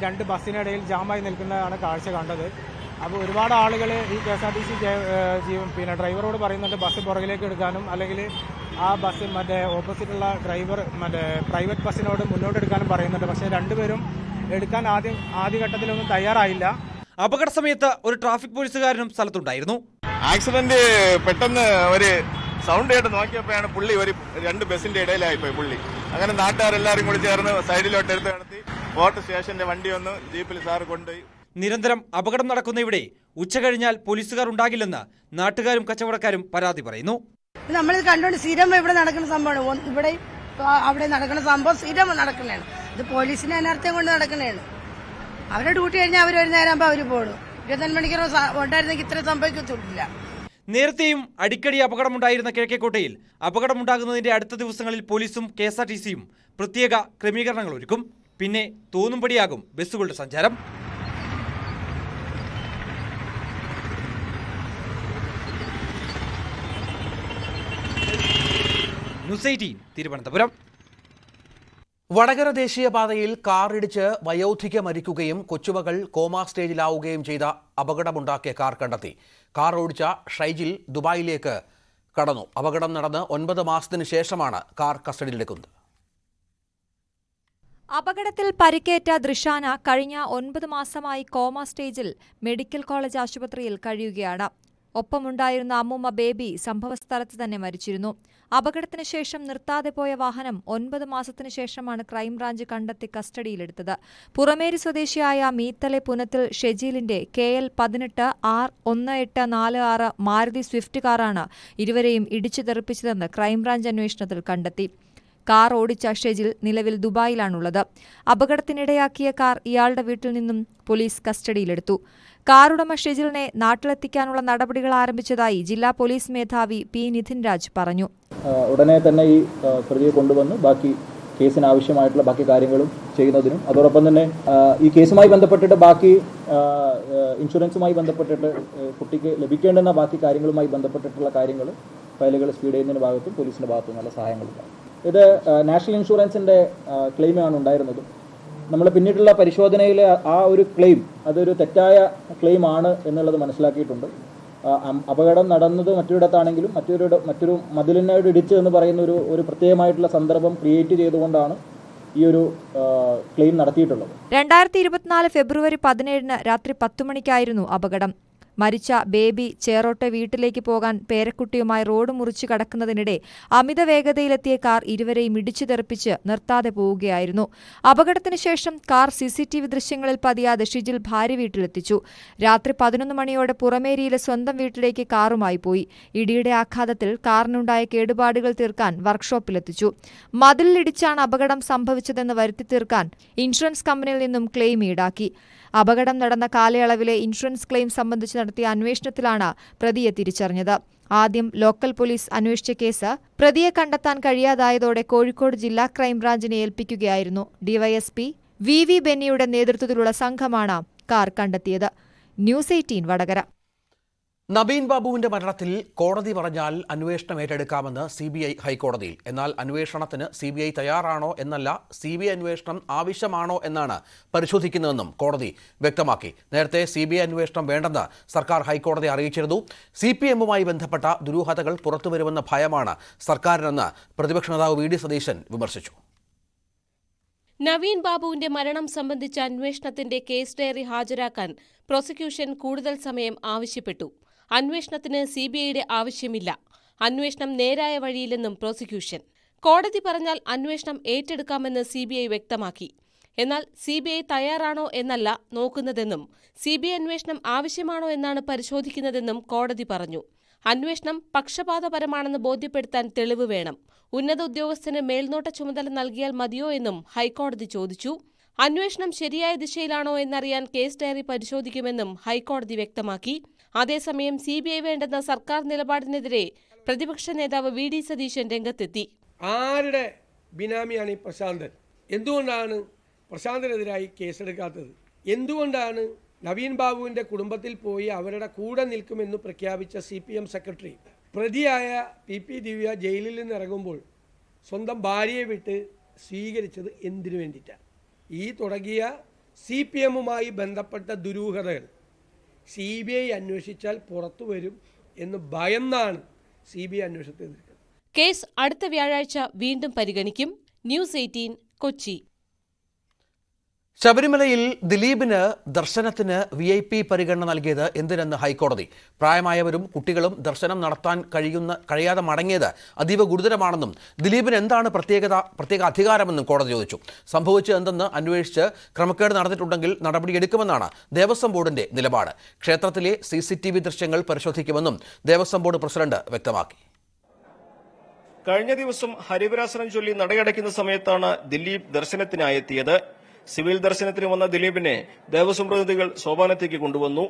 Speaker 7: 2 ബസ്സിനിടയിൽ ജാമായി നിൽക്കുന്നതാണ് കാഴ്ച കണ്ടത്. അപ്പോൾ ഒരുപാട് ആളുകൾ ഈ KSRTC പിന്നെ ഡ്രൈവറോട് പറയുന്നുണ്ട് ബസ് പുറകിലേക്ക് എടുക്കാനും, അല്ലെങ്കിൽ ആ ബസ് ഓപ്പോസിറ്റുള്ള ഡ്രൈവർ പ്രൈവറ്റ് ബസ്സിനോട് മുന്നോട്ടെടുക്കാനും പറയുന്നുണ്ട്. പക്ഷേ രണ്ടുപേരും എടുക്കാൻ ആദ്യഘട്ടത്തിലൊന്നും തയ്യാറായില്ല.
Speaker 6: അപകട സമയത്ത് ഒരു ട്രാഫിക് പോലീസുകാരനും സ്ഥലത്തുണ്ടായിരുന്നു.
Speaker 5: ആക്സിഡന്റ് പെട്ടെന്ന് ഒരു സൗണ്ട് കേട്ട് നോക്കിയപ്പോഴാണ് പുള്ളി രണ്ട് ബസ്സിന്റെ ഇടയിലായിപ്പോയി പുള്ളി. അങ്ങനെ നാട്ടുകാരെല്ലാവരും കൂടി ചേർന്ന് സൈഡിലോട്ട് എടുത്ത് നടത്തി ഫോർട്ട് സ്റ്റേഷന്റെ വണ്ടി വന്ന് ജീപ്പിൽ സാറ് കൊണ്ടുപോയി.
Speaker 6: നിരന്തരം അപകടം നടക്കുന്ന ഇവിടെ ഉച്ചകഴിഞ്ഞാൽ പോലീസുകാർ ഉണ്ടാകില്ലെന്ന് നാട്ടുകാരും കച്ചവടക്കാരും പരാതി പറയുന്നു.
Speaker 8: നമ്മളിത് കണ്ടുകൊണ്ട് സ്ഥിരം ഇവിടെ നടക്കുന്ന സംഭവമാണ്. ഇവിടെ അവിടെ നടക്കുന്ന സംഭവം സ്ഥിരം നടക്കുന്നതാണ്. ഇത് പോലീസിനെ അനർത്ഥം കൊണ്ട് നടക്കുന്നതാണ്. അവരുടെ ഡ്യൂട്ടി കഴിഞ്ഞാൽ അവർ ഒരു നേരം അവർ പോകും. 24 മണിക്കൂർ ഉണ്ടായിരുന്നെങ്കിൽ ഇത്ര സംഭവിക്കത്തില്ല.
Speaker 6: നേരത്തെയും അടിക്കടി അപകടമുണ്ടായിരുന്ന കിഴക്കേക്കോട്ടയിൽ അപകടമുണ്ടാകുന്നതിന്റെ അടുത്ത ദിവസങ്ങളിൽ പോലീസും KSRTCയും പ്രത്യേക ക്രമീകരണങ്ങൾ ഒരുക്കും. പിന്നെ തോന്നുംപടിയാകും ബസ്സുകളുടെ സഞ്ചാരം. ന്യൂസ് 18 തിരുവനന്തപുരം.
Speaker 1: വടകര ദേശീയപാതയിൽ കാറിടിച്ച് വയോധിക മരിക്കുകയും കൊച്ചുമകൾ കോമാ സ്റ്റേജിലാവുകയും ചെയ്ത അപകടമുണ്ടാക്കിയ കാർ കണ്ടെത്തി. കാർ ഓടിച്ച ഷൈജിൽ ദുബായിലേക്ക് കടന്നു. അപകടം നടന്ന് 9 മാസത്തിന് ശേഷമാണ് കാർ കസ്റ്റഡിയിലെടുക്കുന്നത്.
Speaker 9: അപകടത്തിൽ പരിക്കേറ്റ ദൃഷാന കഴിഞ്ഞ 9 മാസമായി കോമ സ്റ്റേജിൽ മെഡിക്കൽ കോളേജ് ആശുപത്രിയിൽ കഴിയുകയാണ്. ഒപ്പമുണ്ടായിരുന്ന അമ്മൂമ്മ ബേബി സംഭവസ്ഥലത്ത് തന്നെ മരിച്ചിരുന്നു. അപകടത്തിന് ശേഷം നിർത്താതെ പോയ വാഹനം 9 മാസത്തിനു ശേഷമാണ് ക്രൈംബ്രാഞ്ച് കണ്ടെത്തി കസ്റ്റഡിയിലെടുത്തത്. പുറമേരി സ്വദേശിയായ മീത്തലെ പുനത്തിൽ ഷെജീലിന്റെ KL 18 R1846 മാരുതി സ്വിഫ്റ്റ് കാറാണ് ഇരുവരെയും ഇടിച്ചു തെറിപ്പിച്ചതെന്ന് ക്രൈംബ്രാഞ്ച് അന്വേഷണത്തിൽ കണ്ടെത്തി. കാർ ഓടിച്ച ഷെജിൽ നിലവിൽ ദുബായിലാണുള്ളത്. അപകടത്തിനിടയാക്കിയ കാർ ഇയാളുടെ വീട്ടിൽ നിന്നും പോലീസ് കസ്റ്റഡിയിലെടുത്തു. കാറുടമ ഷെജിലിനെ നാട്ടിലെത്തിക്കാനുള്ള നടപടികൾ ആരംഭിച്ചതായി ജില്ലാ പോലീസ് മേധാവി P. നിതിൻ രാജ് പറഞ്ഞു.
Speaker 10: ഉടനെ തന്നെ ഈ പ്രതിയെ കൊണ്ടുവന്ന് ബാക്കി കേസിന് ആവശ്യമായിട്ടുള്ള ബാക്കി കാര്യങ്ങളും ചെയ്യുന്നതിനും അതോടൊപ്പം തന്നെ ഈ കേസുമായി ബന്ധപ്പെട്ടിട്ട് ബാക്കി ഇൻഷുറൻസുമായി ബന്ധപ്പെട്ടിട്ട് കുട്ടിക്ക് ലഭിക്കേണ്ടുന്ന ബാക്കി കാര്യങ്ങളുമായി ബന്ധപ്പെട്ടിട്ടുള്ള കാര്യങ്ങൾ ഫയലുകൾ സ്പീഡ് ചെയ്യുന്നതിന് ഭാഗത്തും പോലീസിന്റെ ഭാഗത്തും നല്ല സഹായങ്ങളുണ്ടാകും. ഇത് നാഷണൽ ഇൻഷുറൻസിന്റെ ക്ലെയിമാണ് ഉണ്ടായിരുന്നത്. നമ്മൾ പിന്നീടുള്ള പരിശോധനയിൽ ആ ഒരു ക്ലെയിം അതൊരു തെറ്റായ ക്ലെയിം ആണ് എന്നുള്ളത് മനസ്സിലാക്കിയിട്ടുണ്ട്. അപകടം നടന്നത് മറ്റൊരിടത്താണെങ്കിലും മറ്റൊരു മതിലിനോട് ഇടിച്ച് എന്ന് പറയുന്ന ഒരു പ്രത്യേകമായിട്ടുള്ള സന്ദർഭം ക്രിയേറ്റ് ചെയ്തുകൊണ്ടാണ് ഈ ഒരു ക്ലെയിം നടത്തിയിട്ടുള്ളത്.
Speaker 9: 2024 ഫെബ്രുവരി 17 രാത്രി 10 മണിക്കായിരുന്നു അപകടം. മരിച്ച ബേബി ചേറോട്ടെ വീട്ടിലേക്ക് പോകാൻ പേരക്കുട്ടിയുമായി റോഡ് മുറിച്ചു കടക്കുന്നതിനിടെ അമിത വേഗതയിലെത്തിയ കാർ ഇരുവരെയും ഇടിച്ചു തെറിപ്പിച്ച് നിർത്താതെ പോവുകയായിരുന്നു. അപകടത്തിന് ശേഷം കാർ CCTV ദൃശ്യങ്ങളിൽ പതിയാതെ ഷിജിൽ ഭാര്യ വീട്ടിലെത്തിച്ചു. രാത്രി 11 മണിയോടെ പുറമേരിയിലെ സ്വന്തം വീട്ടിലേക്ക് കാറുമായി പോയി. ഇടിയുടെ ആഘാതത്തിൽ കാറിനുണ്ടായ കേടുപാടുകൾ തീർക്കാൻ വർക്ക്ഷോപ്പിലെത്തിച്ചു. മതിലിടിച്ചാണ് അപകടം സംഭവിച്ചതെന്ന് വരുത്തി തീർക്കാൻ ഇൻഷുറൻസ് കമ്പനിയിൽ നിന്നും ക്ലെയിം ഈടാക്കി. അപകടം നടന്ന കാലയളവിലെ ഇൻഷുറൻസ് ക്ലെയിം സംബന്ധിച്ച് നടത്തിയ അന്വേഷണത്തിലാണ് പ്രതിയെ തിരിച്ചറിഞ്ഞത്. ആദ്യം ലോക്കൽ പോലീസ് അന്വേഷിച്ച കേസ് പ്രതിയെ കണ്ടെത്താൻ കഴിയാതായതോടെ കോഴിക്കോട് ജില്ലാ ക്രൈംബ്രാഞ്ചിനെ ഏൽപ്പിക്കുകയായിരുന്നു. DYSP VV ബെന്നിയുടെ നേതൃത്വത്തിലുള്ള സംഘമാണ് കാർ കണ്ടെത്തിയത്. ന്യൂസ് 18 വടകര.
Speaker 1: നവീൻ ബാബുവിന്റെ മരണത്തിൽ കോടതി പറഞ്ഞാൽ അന്വേഷണം ഏറ്റെടുക്കാമെന്ന് CBI ഹൈക്കോടതിയിൽ. എന്നാൽ അന്വേഷണത്തിന് CBI തയ്യാറാണോ എന്നല്ല, CBI അന്വേഷണം ആവശ്യമാണോ എന്നാണ് പരിശോധിക്കുന്നതെന്നും കോടതി വ്യക്തമാക്കി. നേരത്തെ CBI അന്വേഷണം വേണ്ടെന്ന് സർക്കാർ ഹൈക്കോടതി അറിയിച്ചിരുന്നു. CPMുമായി ബന്ധപ്പെട്ട ദുരൂഹതകൾ പുറത്തുവരുമെന്ന ഭയമാണ് സർക്കാരിനെന്ന് പ്രതിപക്ഷ നേതാവ് VD സതീശൻ വിമർശിച്ചു.
Speaker 11: നവീൻ ബാബുവിന്റെ മരണം സംബന്ധിച്ച അന്വേഷണത്തിന്റെ കേസ് ഡയറി ഹാജരാക്കാൻ പ്രോസിക്യൂഷൻ കൂടുതൽ സമയം ആവശ്യപ്പെട്ടു. അന്വേഷണത്തിന് CBIയുടെ ആവശ്യമില്ല. അന്വേഷണം നേരായ വഴിയിലെന്നും പ്രോസിക്യൂഷൻ. കോടതി പറഞ്ഞാൽ അന്വേഷണം ഏറ്റെടുക്കാമെന്ന് CBI വ്യക്തമാക്കി. എന്നാൽ CBI തയ്യാറാണോ എന്നല്ല നോക്കുന്നതെന്നും CBI അന്വേഷണം ആവശ്യമാണോ എന്നാണ് പരിശോധിക്കുന്നതെന്നും കോടതി പറഞ്ഞു. അന്വേഷണം പക്ഷപാതപരമാണെന്ന് ബോധ്യപ്പെടുത്താൻ തെളിവ് വേണം. ഉന്നത ഉദ്യോഗസ്ഥന് മേൽനോട്ട ചുമതല നൽകിയാൽ മതിയോ എന്നും ഹൈക്കോടതി ചോദിച്ചു. അന്വേഷണം ശരിയായ ദിശയിലാണോ എന്നറിയാൻ കേസ് ഡയറി പരിശോധിക്കുമെന്നും ഹൈക്കോടതി വ്യക്തമാക്കി. അതേസമയം CBI വേണ്ടെന്ന സർക്കാർ നിലപാടിനെതിരെ പ്രതിപക്ഷ നേതാവ് VD സതീശൻ രംഗത്തെത്തി.
Speaker 12: ആരുടെ ബിനാമിയാണ് ഈ പ്രശാന്തൻ? എന്തുകൊണ്ടാണ് പ്രശാന്തനെതിരായി കേസെടുക്കാത്തത്? എന്തുകൊണ്ടാണ് നവീൻ ബാബുവിൻ്റെ കുടുംബത്തിൽ പോയി അവരുടെ കൂടെ നിൽക്കുമെന്ന് പ്രഖ്യാപിച്ച CPM സെക്രട്ടറി പ്രതിയായ PP ദിവ്യ ജയിലിൽ നിന്ന് ഇറങ്ങുമ്പോൾ സ്വന്തം ഭാര്യയെ വിട്ട് സ്വീകരിച്ചത് എന്തിനു വേണ്ടിയിട്ടാണ്? ഈ തുടങ്ങിയ CPMുമായി ബന്ധപ്പെട്ട ദുരൂഹതകൾ CBI അന്വേഷിച്ചാൽ പുറത്തു വരും എന്ന് ഭയന്നാണ് CBI അന്വേഷണത്തെ എതിർക്കുന്നത്.
Speaker 11: കേസ് അടുത്ത വ്യാഴാഴ്ച വീണ്ടും പരിഗണിക്കും. ന്യൂസ് 18 കൊച്ചി.
Speaker 1: ശബരിമലയിൽ ദിലീപിന് ദർശനത്തിന് VIP പരിഗണന നൽകിയത് എന്തിനെന്ന് ഹൈക്കോടതി. പ്രായമായവരും കുട്ടികളും ദർശനം നടത്താൻ കഴിയാതെ മടങ്ങിയത് അതീവ ഗുരുതരമാണെന്നും ദിലീപിന് എന്താണ് പ്രത്യേക അധികാരമെന്നും കോടതി ചോദിച്ചു. സംഭവിച്ചത് എന്തെന്ന് അന്വേഷിച്ച് ക്രമക്കേട് നടന്നിട്ടുണ്ടെങ്കിൽ നടപടിയെടുക്കുമെന്നാണ് ദേവസ്വം ബോർഡിന്റെ നിലപാട്. ക്ഷേത്രത്തിലെ CCTV ദൃശ്യങ്ങൾ പരിശോധിക്കുമെന്നും ദേവസ്വം ബോർഡ് പ്രസിഡന്റ് വ്യക്തമാക്കി.
Speaker 13: കഴിഞ്ഞ ദിവസം ഹരിവരാസനം ചൊല്ലി നടയടയ്ക്കുന്ന സമയത്താണ് ദിലീപ് ദർശനത്തിനായെത്തിയത്. സിവിൽ ദർശനത്തിന് വന്ന ദിലീപിനെ ദേവസ്വം പ്രതിനിധികൾ സോപാനത്തേക്ക് കൊണ്ടുവന്നു.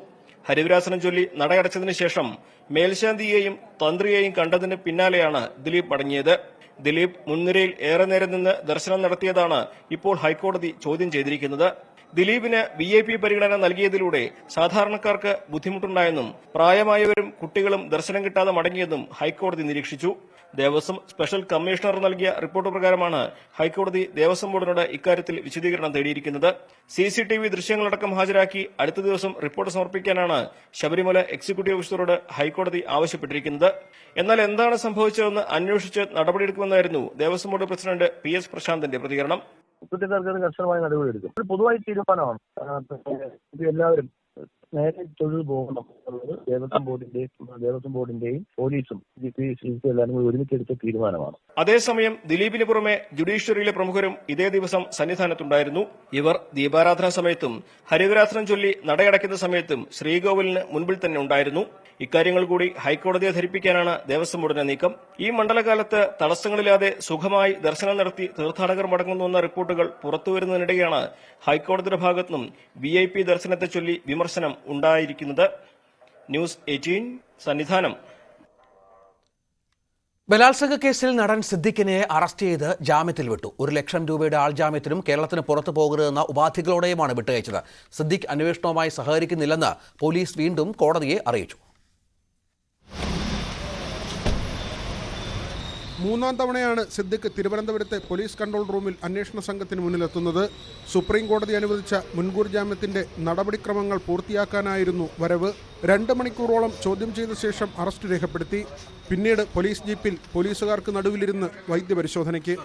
Speaker 13: ഹരിവരാസനം ചൊല്ലി നടയടച്ചതിനു ശേഷം മേൽശാന്തിയെയും തന്ത്രിയെയും കണ്ടതിന് പിന്നാലെയാണ് ദിലീപ് മടങ്ങിയത്. ദിലീപ് മുൻനിരയിൽ ഏറെ നേരം നിന്ന് ദർശനം നടത്തിയതാണ് ഇപ്പോൾ ഹൈക്കോടതി ചോദ്യം ചെയ്തിരിക്കുന്നത്. ദിലീപിന് VIP പരിഗണന നൽകിയതിലൂടെ സാധാരണക്കാർക്ക് ബുദ്ധിമുട്ടുണ്ടായെന്നും പ്രായമായവരും കുട്ടികളും ദർശനം കിട്ടാതെ മടങ്ങിയെന്നും ഹൈക്കോടതി നിരീക്ഷിച്ചു. ദേവസ്വം സ്പെഷ്യൽ കമ്മീഷണർ നൽകിയ റിപ്പോർട്ട് പ്രകാരമാണ് ഹൈക്കോടതി ദേവസ്വം ബോർഡിനോട് ഇക്കാര്യത്തിൽ വിശദീകരണം തേടിയിരിക്കുന്നത്. CCTV ദൃശ്യങ്ങളടക്കം ഹാജരാക്കി അടുത്ത ദിവസം റിപ്പോർട്ട് സമർപ്പിക്കാനാണ് ശബരിമല എക്സിക്യൂട്ടീവ് ഓഫീസറോട് ഹൈക്കോടതി ആവശ്യപ്പെട്ടിരിക്കുന്നത്. എന്നാൽ എന്താണ് സംഭവിച്ചതെന്ന് അന്വേഷിച്ച് നടപടിയെടുക്കുമെന്നായിരുന്നു ദേവസ്വം ബോർഡ് പ്രസിഡന്റ് PS പ്രശാന്തിന്റെ പ്രതികരണം.
Speaker 14: കുറ്റക്കാർക്ക് കർശനമായ നടപടിയെടുക്കും. ഒരു പൊതുവായ തീരുമാനമാണ്. എല്ലാവരും നേരെ തൊഴിൽ പോകണം എന്നുള്ളത് ദേവസ്വം ബോർഡിന്റെയും പോലീസും എല്ലാവരും കൂടി ഒരുമിച്ചെടുത്ത തീരുമാനമാണ്.
Speaker 13: അതേസമയം ദിലീപിന് പുറമെ ജുഡീഷ്യറിയിലെ പ്രമുഖരും ഇതേ ദിവസം സന്നിധാനത്തുണ്ടായിരുന്നു. ഇവർ ദീപാരാധന സമയത്തും ഹരിവരാസനം ചൊല്ലി നടയടയ്ക്കുന്ന സമയത്തും ശ്രീകോവിലിന് മുൻപിൽ തന്നെ ഉണ്ടായിരുന്നു. ഇക്കാര്യങ്ങൾ കൂടി ഹൈക്കോടതിയെ ധരിപ്പിക്കാനാണ് ദേവസ്വം ബോർഡിന്റെ നീക്കം. ഈ മണ്ഡലകാലത്ത് തടസ്സങ്ങളില്ലാതെ സുഖമായി ദർശനം നടത്തി തീർത്ഥാടകർ മടങ്ങുന്നുവെന്ന റിപ്പോർട്ടുകൾ പുറത്തുവരുന്നതിനിടെയാണ് ഹൈക്കോടതിയുടെ ഭാഗത്തുനിന്നും VIP ദർശനത്തെ ചൊല്ലി വിമർശനം ഉണ്ടായിരിക്കുന്നത്. ന്യൂസ് 18 സന്നിധാനം.
Speaker 1: ബലാത്സംഗ കേസിൽ നടൻ സിദ്ദിഖിനെ അറസ്റ്റ് ചെയ്ത് ജാമ്യത്തിൽ വിട്ടു. 1 ലക്ഷം രൂപയുടെ ആൾജാമ്യത്തിനും കേരളത്തിന് പുറത്തു പോകരുതെന്ന ഉപാധികളോടെയുമാണ് വിട്ടയച്ചത്. സിദ്ദിഖ് അന്വേഷണവുമായി സഹകരിക്കുന്നില്ലെന്ന് പോലീസ് വീണ്ടും കോടതിയെ അറിയിച്ചു.
Speaker 2: മൂന്നാം തവണയാണ് സിദ്ദിഖ് തിരുവനന്തപുരത്തെ പോലീസ് കൺട്രോൾ റൂമിൽ അന്വേഷണ സംഘത്തിന് മുന്നിലെത്തുന്നത്. സുപ്രീം കോടതി അനുവദിച്ച മുൻകൂർ ജാമ്യത്തിന്റെ നടപടിക്രമങ്ങൾ പൂർത്തിയാക്കാനായിരുന്നു വരവ്. 2 മണിക്കൂറോളം ചോദ്യം ചെയ്ത ശേഷം അറസ്റ്റ് രേഖപ്പെടുത്തി. പിന്നീട് പോലീസ് ജീപ്പിൽ പോലീസുകാർക്ക് നടുവിലിരുന്ന് വൈദ്യപരിശോധനയ്ക്ക്.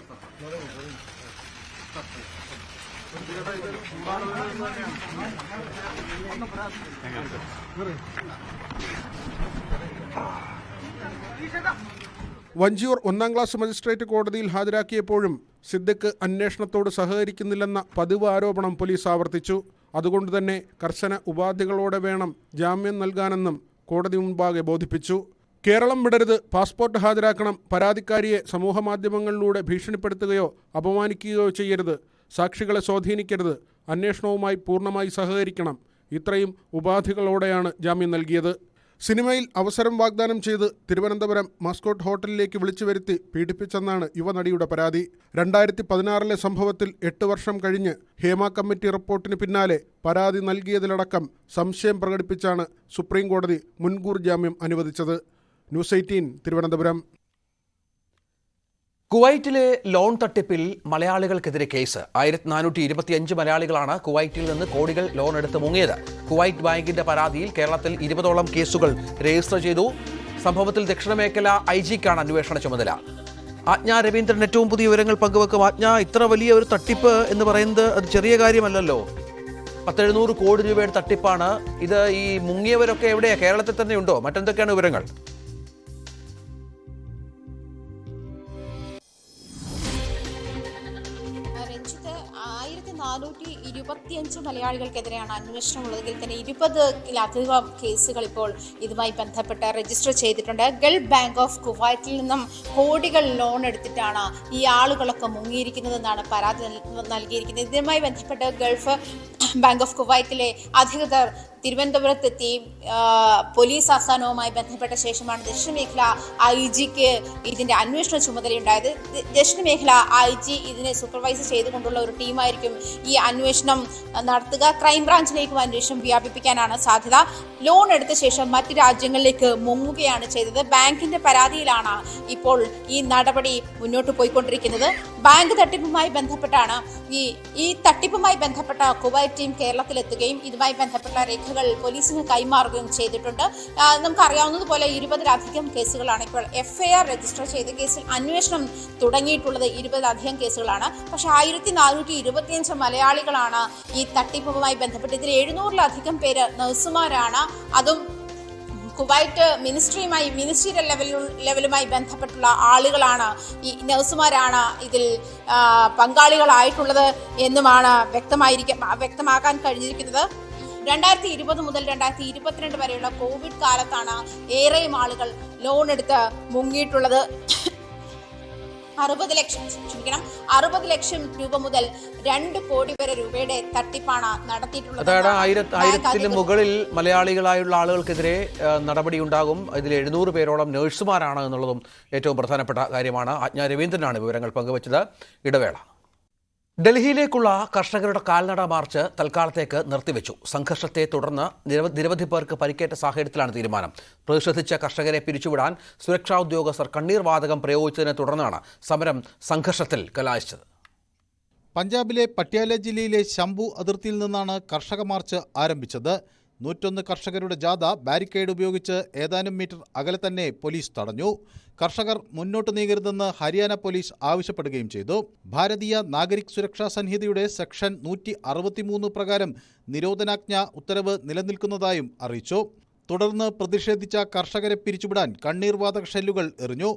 Speaker 2: വഞ്ചിയൂർ 1-ാം ക്ലാസ് മജിസ്ട്രേറ്റ് കോടതിയിൽ ഹാജരാക്കിയപ്പോഴും സിദ്ദിഖ് അന്വേഷണത്തോട് സഹകരിക്കുന്നില്ലെന്ന പതിവ് ആരോപണം പോലീസ് ആവർത്തിച്ചു. അതുകൊണ്ട് തന്നെ കർശന ഉപാധികളോടെ വേണം ജാമ്യം നൽകാനെന്നും കോടതി മുൻപാകെ ബോധിപ്പിച്ചു. കേരളം വിടരുത്, പാസ്പോർട്ട് ഹാജരാക്കണം, പരാതിക്കാരിയെ സമൂഹമാധ്യമങ്ങളിലൂടെ ഭീഷണിപ്പെടുത്തുകയോ അപമാനിക്കുകയോ ചെയ്യരുത്, സാക്ഷികളെ സ്വാധീനിക്കരുത്, അന്വേഷണവുമായി പൂർണ്ണമായി സഹകരിക്കണം. ഇത്രയും ഉപാധികളോടെയാണ് ജാമ്യം നൽകിയത്. സിനിമയിൽ അവസരം വാഗ്ദാനം ചെയ്ത് തിരുവനന്തപുരം മാസ്കോട്ട് ഹോട്ടലിലേക്ക് വിളിച്ചു വരുത്തി പീഡിപ്പിച്ചെന്നാണ് യുവനടിയുടെ പരാതി. 2016 സംഭവത്തിൽ 8 വർഷം കഴിഞ്ഞ് ഹേമ കമ്മിറ്റി റിപ്പോർട്ടിന് പിന്നാലെ പരാതി നൽകിയതിലടക്കം സംശയം പ്രകടിപ്പിച്ചാണ് സുപ്രീം കോടതി മുൻകൂർ ജാമ്യം അനുവദിച്ചത്. ന്യൂസ് 18 തിരുവനന്തപുരം.
Speaker 1: കുവൈറ്റിലെ ലോൺ തട്ടിപ്പിൽ മലയാളികൾക്കെതിരെ കേസ്. 1425 മലയാളികളാണ് കുവൈറ്റിൽ നിന്ന് കോടികൾ ലോൺ എടുത്ത് മുങ്ങിയത്. കുവൈറ്റ് ബാങ്കിന്റെ പരാതിയിൽ കേരളത്തിൽ 20ഓളം കേസുകൾ രജിസ്റ്റർ ചെയ്തു. സംഭവത്തിൽ ദക്ഷിണമേഖല IG-ക്കാണ് അന്വേഷണ ചുമതല. ആജ്ഞ രവീന്ദ്രൻ ഏറ്റവും പുതിയ വിവരങ്ങൾ പങ്കുവെക്കും. ആജ്ഞ, ഇത്ര വലിയ ഒരു തട്ടിപ്പ് എന്ന് പറയുന്നത് അത് ചെറിയ കാര്യമല്ലല്ലോ. 700 കോടി രൂപയുടെ തട്ടിപ്പാണ് ഇത്. ഈ മുങ്ങിയവരൊക്കെ എവിടെയാ? കേരളത്തിൽ തന്നെ ഉണ്ടോ? മറ്റെന്തൊക്കെയാണ് വിവരങ്ങൾ?
Speaker 15: രഞ്ജിത്ത്, 1425 മലയാളികൾക്കെതിരെയാണ് അന്വേഷണമുള്ളതെങ്കിൽ തന്നെ 20-ലധികം കേസുകൾ ഇപ്പോൾ ഇതുമായി ബന്ധപ്പെട്ട് രജിസ്റ്റർ ചെയ്തിട്ടുണ്ട്. ഗൾഫ് ബാങ്ക് ഓഫ് കുവൈറ്റിൽ നിന്നും കോടികൾ ലോൺ എടുത്തിട്ടാണ് ഈ ആളുകളൊക്കെ മുങ്ങിയിരിക്കുന്നതെന്നാണ് പരാതി നൽകിയിരിക്കുന്നത്. ഇതുമായി ബന്ധപ്പെട്ട് ഗൾഫ് ബാങ്ക് ഓഫ് കുവൈറ്റിലെ അധികൃതർ തിരുവനന്തപുരത്തെത്തി പോലീസ് ആസ്ഥാനവുമായി ബന്ധപ്പെട്ട ശേഷമാണ് ദക്ഷിണമേഖല IG-ക്ക് ഇതിന്റെ അന്വേഷണ ചുമതലയുണ്ടായത്. ദക്ഷിണമേഖല IG ഇതിനെ സൂപ്പർവൈസ് ചെയ്തുകൊണ്ടുള്ള ഒരു ടീമായിരിക്കും ഈ അന്വേഷണം നടത്തുക. ക്രൈംബ്രാഞ്ചിലേക്കും അന്വേഷണം വ്യാപിപ്പിക്കാനാണ് സാധ്യത. ലോൺ എടുത്ത ശേഷം മറ്റ് രാജ്യങ്ങളിലേക്ക് മുങ്ങുകയാണ് ചെയ്തത്. ബാങ്കിന്റെ പരാതിയിലാണ് ഇപ്പോൾ ഈ നടപടി മുന്നോട്ട് പോയിക്കൊണ്ടിരിക്കുന്നത്. ബാങ്ക് തട്ടിപ്പുമായി ബന്ധപ്പെട്ടാണ് ഈ തട്ടിപ്പുമായി ബന്ധപ്പെട്ട കുവൈറ്റ് ടീം കേരളത്തിലെത്തുകയും ഇതുമായി ബന്ധപ്പെട്ട രേഖകൾ രേഖകൾ പോലീസിന് കൈമാറുകയും ചെയ്തിട്ടുണ്ട്. നമുക്കറിയാവുന്നതുപോലെ 20-ലധികം കേസുകളാണ് ഇപ്പോൾ FIR രജിസ്റ്റർ ചെയ്ത കേസിൽ അന്വേഷണം തുടങ്ങിയിട്ടുള്ളത്. 20-ലധികം കേസുകളാണ്. പക്ഷേ 1425 മലയാളികളാണ് ഈ തട്ടിപ്പുമായി ബന്ധപ്പെട്ട്. ഇതിൽ 700-ലധികം പേര് നഴ്സുമാരാണ്. അതും കുവൈറ്റ് മിനിസ്റ്ററിയൽ ലെവലുമായി ബന്ധപ്പെട്ടുള്ള ആളുകളാണ്. ഈ നഴ്സുമാരാണ് ഇതിൽ പങ്കാളികളായിട്ടുള്ളത് എന്നുമാണ് വ്യക്തമാക്കാൻ കഴിഞ്ഞിരിക്കുന്നത്. 2020 മുതൽ 2022 വരെയുള്ള കോവിഡ് കാലത്താണ് ഏറെയും ആളുകൾ ലോൺ എടുത്ത് മുങ്ങിയിട്ടുള്ളത്. 60 ലക്ഷം രൂപ മുതൽ 2 കോടി വരെ രൂപയുടെ തട്ടിപ്പാണ് നടത്തിയിട്ടുള്ളത്.
Speaker 1: അതായത് 1000-ലും മുകളിൽ മലയാളികളായുള്ള ആളുകൾക്കെതിരെ നടപടിയുണ്ടാകും. ഇതിൽ 700 പേരോളം നഴ്സുമാരാണ് എന്നുള്ളതും ഏറ്റവും പ്രധാനപ്പെട്ട കാര്യമാണ്. ആജ്ഞ രവീന്ദ്രനാണ് വിവരങ്ങൾ പങ്കുവച്ചത്. ഇടവേള. ഡൽഹിയിലേക്കുള്ള കർഷകരുടെ കാൽനട മാർച്ച് തൽക്കാലത്തേക്ക് നിർത്തിവെച്ചു. സംഘർഷത്തെ തുടർന്ന് നിരവധി പേർക്ക് പരിക്കേറ്റ സാഹചര്യത്തിലാണ് തീരുമാനം. പ്രതിഷേധിച്ച കർഷകരെ പിരിച്ചുവിടാൻ സുരക്ഷാ ഉദ്യോഗസ്ഥർ കണ്ണീർ വാതകം പ്രയോഗിച്ചതിനെ തുടർന്നാണ് സമരം സംഘർഷത്തിൽ കലാശിച്ചത്.
Speaker 16: പഞ്ചാബിലെ പട്യാല ജില്ലയിലെ ശംഭു അതിർത്തിയിൽ നിന്നാണ് കർഷക മാർച്ച് ആരംഭിച്ചത്. 101 കർഷകരുടെ ജാഥ ബാരിക്കേഡ് ഉപയോഗിച്ച് ഏതാനും മീറ്റർ അകലെ തന്നെ പോലീസ് തടഞ്ഞു. കർഷകർ മുന്നോട്ട് നീങ്ങരുതെന്ന് ഹരിയാന പോലീസ് ആവശ്യപ്പെടുകയും ചെയ്തു. ഭാരതീയ നാഗരിക് സുരക്ഷാ സംഹിതയുടെ സെക്ഷൻ 163 പ്രകാരം നിരോധനാജ്ഞ ഉത്തരവ് നിലനിൽക്കുന്നതായും അറിയിച്ചു. തുടർന്ന് പ്രതിഷേധിച്ച കർഷകരെ പിരിച്ചുവിടാൻ കണ്ണീർവാതക ഷെല്ലുകൾ എറിഞ്ഞു.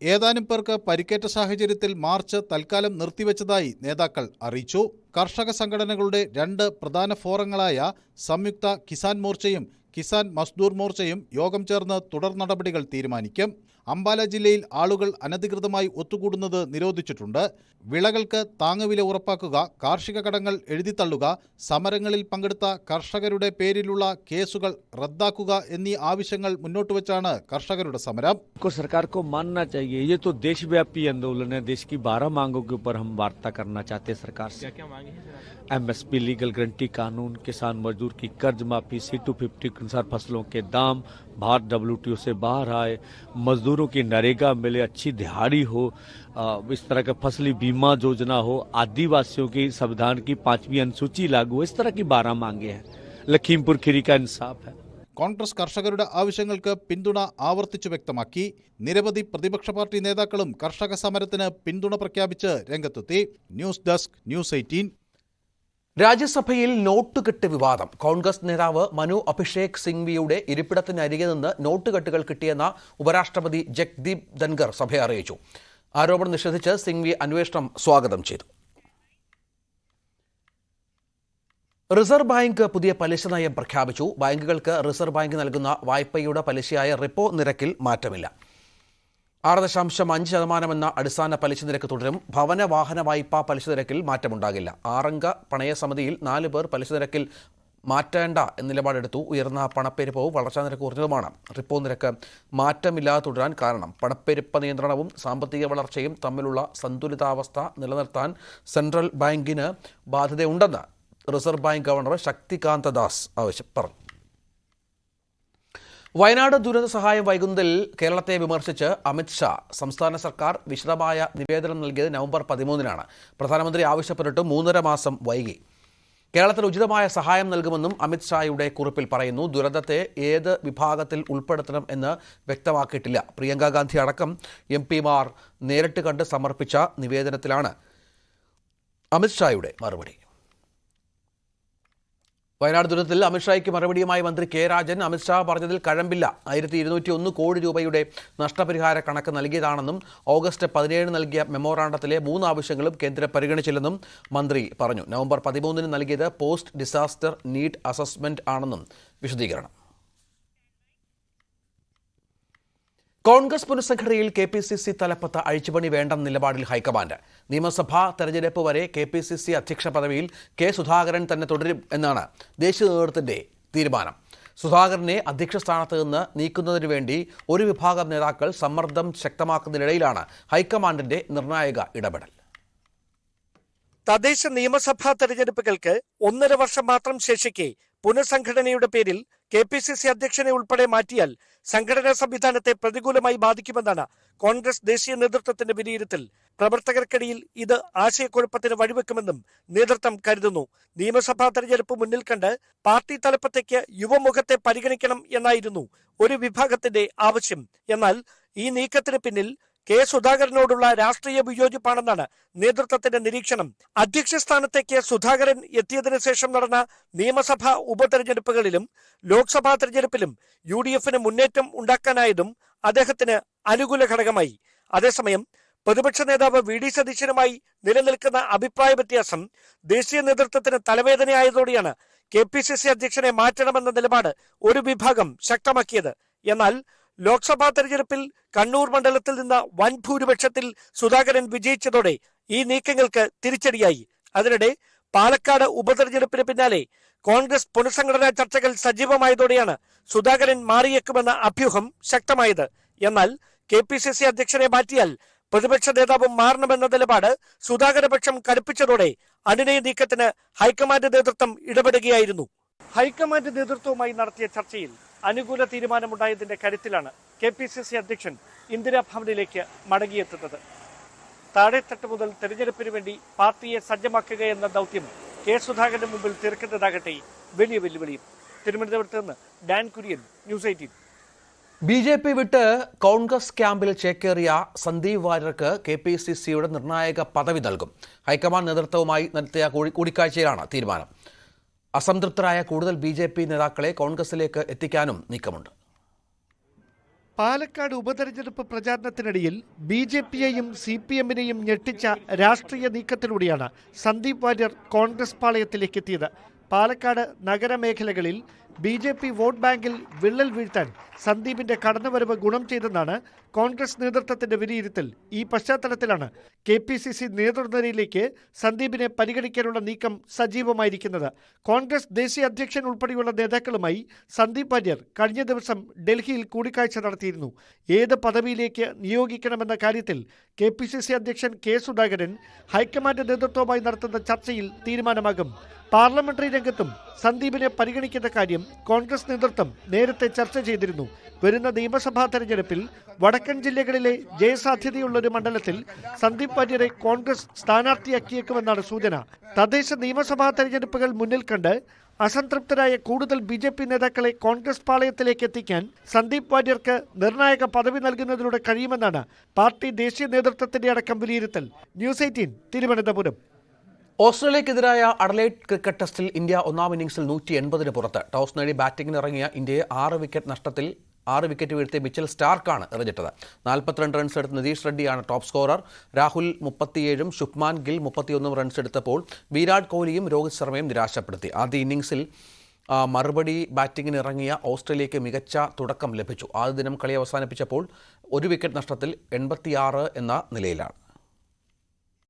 Speaker 16: ഏതാനും പേർക്ക് പരിക്കേറ്റ സാഹചര്യത്തിൽ മാർച്ച് തൽക്കാലം നിർത്തിവെച്ചതായി നേതാക്കൾ അറിയിച്ചു. കർഷക സംഘടനകളുടെ 2 പ്രധാന ഫോറങ്ങളായ സംയുക്ത കിസാൻ മോർച്ചയും കിസാൻ മസ്ദൂർ മോർച്ചയും യോഗം ചേർന്ന് തുടർ നടപടികൾ തീരുമാനിക്കും. അംബാല ജില്ലയിൽ ആളുകൾ അനധികൃതമായി ഒത്തുകൂടുന്നത് നിരോധിച്ചിട്ടുണ്ട്. വിളകൾക്ക് താങ്ങുവില ഉറപ്പാക്കുക, കാർഷിക കടങ്ങൾ എഴുതിത്തള്ളുക, സമരങ്ങളിൽ പങ്കെടുത്ത കർഷകരുടെ പേരിലുള്ള കേസുകൾ റദ്ദാക്കുക എന്നീ ആവശ്യങ്ങൾ മുന്നോട്ടുവച്ചാണ് കർഷകരുടെ സമരം.
Speaker 17: सरकार को मानना चाहिए, ये तो देशव्यापी आंदोलन है. देश की 12 मांगों के ऊपर हम वार्ता करना चाहते हैं सरकार से. क्या मांगे हैं सर? MSP लीगल गारंटी कानून, किसान मजदूर की कर्ज माफी, C250 के अनुसार फसलों के दाम, भारत WTO से बाहर आए, मजदूरों की नरेगा मिले, अच्छी दिहाड़ी हो, इस तरह का फसली बीमा योजना हो, आदिवासियों की संविधान की 5वीं अनुसूची लागू हो. इस तरह की 12 मांगे हैं. लखीमपुर खीरी का इंसाफ है.
Speaker 16: കോൺഗ്രസ് കർഷകരുടെ ആവശ്യങ്ങൾക്ക് പിന്തുണ ആവർത്തിച്ചു വ്യക്തമാക്കി. നിരവധി പ്രതിപക്ഷ പാർട്ടി നേതാക്കളും കർഷക സമരത്തിന് പിന്തുണ പ്രഖ്യാപിച്ച് രംഗത്തെത്തി. News desk, news 18.
Speaker 1: രാജ്യസഭയിൽ നോട്ടുകെട്ട് വിവാദം. കോൺഗ്രസ് നേതാവ് മനു അഭിഷേക് സിംഗ്വിയുടെ ഇരിപ്പിടത്തിനരികെ നിന്ന് നോട്ടുകെട്ടുകൾ കിട്ടിയെന്ന ഉപരാഷ്ട്രപതി ജഗ്ദീപ് ധൻഖർ സഭയെ അറിയിച്ചു. ആരോപണം നിഷേധിച്ച് സിംഗ്വി അന്വേഷണം സ്വാഗതം ചെയ്തു. റിസർവ് ബാങ്ക് പുതിയ പലിശ നയം പ്രഖ്യാപിച്ചു. ബാങ്കുകൾക്ക് റിസർവ് ബാങ്ക് നൽകുന്ന വായ്പയുടെ പലിശയായ റിപ്പോ നിരക്കിൽ മാറ്റമില്ല. 6.5% എന്ന അടിസ്ഥാന പലിശ നിരക്ക് തുടരും. ഭവന വാഹന വായ്പാ പലിശ നിരക്കിൽ മാറ്റമുണ്ടാകില്ല. 6-അംഗ പണയ സമിതിയിൽ 4 പേർ പലിശ നിരക്കിൽ മാറ്റേണ്ട എന്ന നിലപാടെടുത്തു. ഉയർന്ന പണപ്പെരുപ്പവും വളർച്ചാ നിരക്ക് കുറഞ്ഞതുമാണ് റിപ്പോ നിരക്ക് മാറ്റമില്ലാതെ തുടരാൻ കാരണം. പണപ്പെരുപ്പ നിയന്ത്രണവും സാമ്പത്തിക വളർച്ചയും തമ്മിലുള്ള സന്തുലിതാവസ്ഥ നിലനിർത്താൻ സെൻട്രൽ ബാങ്കിന് ബാധ്യതയുണ്ടെന്ന് reserve bank governor Shaktikanta Das പറഞ്ഞു. വയനാട് ദുരന്ത സഹായം വൈകുന്നതിൽ കേരളത്തെ വിമർശിച്ച് അമിത്ഷാ. സംസ്ഥാന സർക്കാർ വിശദമായ നിവേദനം നൽകിയത് നവംബർ 13-നാണ്. പ്രധാനമന്ത്രി ആവശ്യപ്പെട്ടിട്ട് 3.5 മാസം വൈകി. കേരളത്തിന് ഉചിതമായ സഹായം നൽകുമെന്നും അമിത്ഷായുടെ കുറിപ്പിൽ പറയുന്നു. ദുരന്തത്തെ ഏത് വിഭാഗത്തിൽ ഉൾപ്പെടുത്തണം എന്ന് വ്യക്തമാക്കിയിട്ടില്ല. പ്രിയങ്ക ഗാന്ധി അടക്കം MP-മാർ നേരിട്ട് കണ്ട് സമർപ്പിച്ച നിവേദനത്തിലാണ് അമിത്ഷായുടെ മറുപടി. വയനാട് ദുരന്തത്തിൽ അമിത്ഷായ്ക്ക് മറുപടിയുമായി മന്ത്രി കെ രാജൻ അമിത്ഷാ പറഞ്ഞതിൽ കഴമ്പില്ല. 1201 കോടി രൂപയുടെ നഷ്ടപരിഹാര കണക്ക് നൽകിയതാണെന്നും ഓഗസ്റ്റ് 17 നൽകിയ മെമ്മോറാണ്ടത്തിലെ 3 ആവശ്യങ്ങളും കേന്ദ്രം പരിഗണിച്ചില്ലെന്നും മന്ത്രി പറഞ്ഞു. നവംബർ 13 നൽകിയത് പോസ്റ്റ് ഡിസാസ്റ്റർ നീഡ് അസസ്മെന്റ് ആണെന്നും വിശദീകരണം. കോൺഗ്രസ് പുനഃസംഘടനയിൽ KPCC തലപ്പത്ത് അഴിച്ചുപണി വേണ്ടെന്ന നിലപാടിൽ ഹൈക്കമാൻഡ്. നിയമസഭാ തെരഞ്ഞെടുപ്പ് വരെ KPCC അധ്യക്ഷ പദവിയിൽ കെ സുധാകരൻ തന്നെ തുടരും എന്നാണ് ദേശീയ നേതൃത്വത്തിന്റെ തീരുമാനം. സുധാകരനെ അധ്യക്ഷ സ്ഥാനത്ത് നിന്ന് നീക്കുന്നതിനു വേണ്ടി ഒരു വിഭാഗം നേതാക്കൾ സമ്മർദ്ദം ശക്തമാക്കുന്നതിനിടയിലാണ് ഹൈക്കമാൻഡിന്റെ നിർണായക ഇടപെടൽ.
Speaker 18: തദ്ദേശ നിയമസഭാ തെരഞ്ഞെടുപ്പുകൾക്ക് 1.5 വർഷം മാത്രം ശേഷിക്കെ പുനഃസംഘടനയുടെ പേരിൽ KPCC അധ്യക്ഷനെ ഉൾപ്പെടെ മാറ്റിയാൽ സംഘടനാ സംവിധാനത്തെ പ്രതികൂലമായി ബാധിക്കുമെന്നാണ് കോൺഗ്രസ് ദേശീയ നേതൃത്വത്തിന്റെ വിലയിരുത്തൽ. പ്രവർത്തകർക്കിടയിൽ ഇത് ആശയക്കുഴപ്പത്തിന് വഴിവെക്കുമെന്നും നേതൃത്വം കരുതുന്നു. നിയമസഭാ തെരഞ്ഞെടുപ്പ് മുന്നിൽ കണ്ട് പാർട്ടി തലപ്പത്തേക്ക് യുവമുഖത്തെ പരിഗണിക്കണം എന്നായിരുന്നു ഒരു വിഭാഗത്തിന്റെ ആവശ്യം. എന്നാൽ ഈ നീക്കത്തിന് പിന്നിൽ കെ സുധാകരനോടുള്ള രാഷ്ട്രീയ വിയോജിപ്പാണെന്നാണ് നേതൃത്വത്തിന്റെ നിരീക്ഷണം. അധ്യക്ഷ സ്ഥാനത്തേക്ക് സുധാകരൻ എത്തിയതിനു ശേഷം നടന്ന നിയമസഭാ ഉപതെരഞ്ഞെടുപ്പുകളിലും ലോക്സഭാ തെരഞ്ഞെടുപ്പിലും UDFന് മുന്നേറ്റം ഉണ്ടാക്കാനായതും അദ്ദേഹത്തിന് അനുകൂല ഘടകമായി. അതേസമയം പ്രതിപക്ഷ നേതാവ് VD സതീശനുമായി നിലനിൽക്കുന്ന അഭിപ്രായ വ്യത്യാസം ദേശീയ നേതൃത്വത്തിന് തലവേദനയായതോടെയാണ് KPCC അധ്യക്ഷനെ മാറ്റണമെന്ന നിലപാട് ഒരു വിഭാഗം ശക്തമാക്കിയത്. എന്നാൽ ലോക്സഭാ തെരഞ്ഞെടുപ്പിൽ കണ്ണൂർ മണ്ഡലത്തിൽ നിന്ന് വൻ ഭൂരിപക്ഷത്തിൽ സുധാകരൻ വിജയിച്ചതോടെ ഈ നീക്കങ്ങൾക്ക് തിരിച്ചടിയായി. അതിനിടെ പാലക്കാട് ഉപതെരഞ്ഞെടുപ്പിന് പിന്നാലെ കോൺഗ്രസ് പുനഃസംഘടനാ ചർച്ചകൾ സജീവമായതോടെയാണ് സുധാകരൻ മാറിയേക്കുമെന്ന അഭ്യൂഹം ശക്തമായത്. എന്നാൽ KPCC അധ്യക്ഷനെ മാറ്റിയാൽ പ്രതിപക്ഷ നേതാവ് മാറണമെന്ന നിലപാട് സുധാകരപക്ഷം കടുപ്പിച്ചതോടെ അനുനയ നീക്കത്തിന് ഹൈക്കമാൻഡ് നേതൃത്വം ഇടപെടുകയായിരുന്നു. ഹൈക്കമാൻഡ് നേതൃത്വവുമായി നടത്തിയ ചർച്ചയിൽ അനുകൂല തീരുമാനമുണ്ടായതിന്റെ കരുത്തിലാണ് KPCC അധ്യക്ഷൻ ഇന്ദിരാഭവനിലേക്ക് മടങ്ങിയെത്തുന്നത്. താഴെത്തട്ട് മുതൽ തെരഞ്ഞെടുപ്പിന് വേണ്ടി പാർട്ടിയെ സജ്ജമാക്കുക എന്ന ദൗത്യം കെ സുധാകരന് മുമ്പിൽ തീർക്കുന്നതാകട്ടെ വലിയ വെല്ലുവിളിയും. തിരുവനന്തപുരത്ത് നിന്ന് ഡാൻ കുര്യൻ, News 18.
Speaker 1: BJP വിട്ട് കോൺഗ്രസ് ക്യാമ്പിൽ ചേക്കേറിയ സന്ദീപ് വാര്യർക്ക് KPCCയുടെ നിർണായക പദവി നൽകും. ഹൈക്കമാൻഡ് നേതൃത്വവുമായി നടത്തിയ കൂടിക്കാഴ്ചയിലാണ് തീരുമാനം. അസംതൃപ്തരായ കൂടുതൽ BJP നേതാക്കളെ കോൺഗ്രസിലേക്ക് എത്തിക്കാനും നീക്കമുണ്ട്.
Speaker 18: പാലക്കാട് ഉപതെരഞ്ഞെടുപ്പ് പ്രചാരണത്തിനിടയിൽ BJPയെയും CPMനെയും ഞെട്ടിച്ച രാഷ്ട്രീയ നീക്കത്തിലൂടെയാണ് സന്ദീപ് വാര്യർ കോൺഗ്രസ് പാളയത്തിലേക്ക് എത്തിയത്. പാലക്കാട് നഗരമേഖലകളിൽ BJP വോട്ട് ബാങ്കിൽ വിള്ളൽ വീഴ്ത്താൻ സന്ദീപിന്റെ കടന്നുവരവ് ഗുണം ചെയ്തെന്നാണ് കോൺഗ്രസ് നേതൃത്വത്തിന്റെ വിലയിരുത്തൽ. ഈ പശ്ചാത്തലത്തിലാണ് KPCC നേതൃനിരയിലേക്ക് സന്ദീപിനെ പരിഗണിക്കാനുള്ള നീക്കം സജീവമായിരിക്കുന്നത്. കോൺഗ്രസ് ദേശീയ അധ്യക്ഷൻ ഉൾപ്പെടെയുള്ള നേതാക്കളുമായി സന്ദീപ് വാര്യർ കഴിഞ്ഞ ദിവസം ഡൽഹിയിൽ കൂടിക്കാഴ്ച നടത്തിയിരുന്നു. ഏത് പദവിയിലേക്ക് നിയോഗിക്കണമെന്ന കാര്യത്തിൽ KPCC അധ്യക്ഷൻ കെ സുധാകരൻ ഹൈക്കമാൻഡ് നേതൃത്വവുമായി നടത്തുന്ന ചർച്ചയിൽ തീരുമാനമാകും. പാർലമെന്ററി രംഗത്തും സന്ദീപിനെ പരിഗണിക്കുന്ന കാര്യം കോൺഗ്രസ് നേതൃത്വം നേരത്തെ ചർച്ച ചെയ്തിരുന്നു. വരുന്ന നിയമസഭാ തെരഞ്ഞെടുപ്പിൽ വടക്കൻ ജില്ലകളിലെ ജയസാധ്യതയുള്ള ഒരു മണ്ഡലത്തിൽ സന്ദീപ് വാര്യരെ കോൺഗ്രസ് സ്ഥാനാർത്ഥിയാക്കിയേക്കുമെന്നാണ് സൂചന. തദ്ദേശ നിയമസഭാ തെരഞ്ഞെടുപ്പുകൾ മുന്നിൽ കണ്ട് അസംതൃപ്തരായ കൂടുതൽ BJP നേതാക്കളെ കോൺഗ്രസ് പാളയത്തിലേക്ക് എത്തിക്കാൻ സന്ദീപ് വാര്യർക്ക് നിർണായക പദവി നൽകുന്നതിലൂടെ കഴിയുമെന്നാണ് പാർട്ടി ദേശീയ നേതൃത്വത്തിന്റെ അടക്കം വിലയിരുത്തൽ. News 18 തിരുവനന്തപുരം.
Speaker 1: ഓസ്ട്രേലിയക്കെതിരായ അഡലേഡ് ക്രിക്കറ്റ് ടെസ്റ്റിൽ ഇന്ത്യ ഒന്നാം ഇന്നിംഗ്സിൽ 180 പുറത്ത്. ടോസ് നേടി ബാറ്റിംഗിന് ഇറങ്ങിയ ഇന്ത്യയെ 6 വിക്കറ്റ് നഷ്ടത്തിൽ 6 വിക്കറ്റ് വീഴ്ത്തിയ മിച്ചൽ സ്റ്റാർക്കാണ് എറിഞ്ഞിട്ടത്. 42 റൺസ് എടുത്ത് നിതീഷ് റെഡ്ഡിയാണ് ടോപ്പ് സ്കോറർ. രാഹുൽ 37ഉം ശുഭ്മാൻ ഗിൽ 31 റൺസ് എടുത്തപ്പോൾ വിരാട് കോഹ്ലിയും രോഹിത് ശർമ്മയും നിരാശപ്പെടുത്തി. ആദ്യ ഇന്നിംഗ്സിൽ മറുപടി ബാറ്റിംഗിന് ഇറങ്ങിയ ഓസ്ട്രേലിയയ്ക്ക് മികച്ച തുടക്കം ലഭിച്ചു. ആദ്യ ദിനം കളി അവസാനിപ്പിച്ചപ്പോൾ 1 വിക്കറ്റ് നഷ്ടത്തിൽ 86 എന്ന നിലയിലാണ്.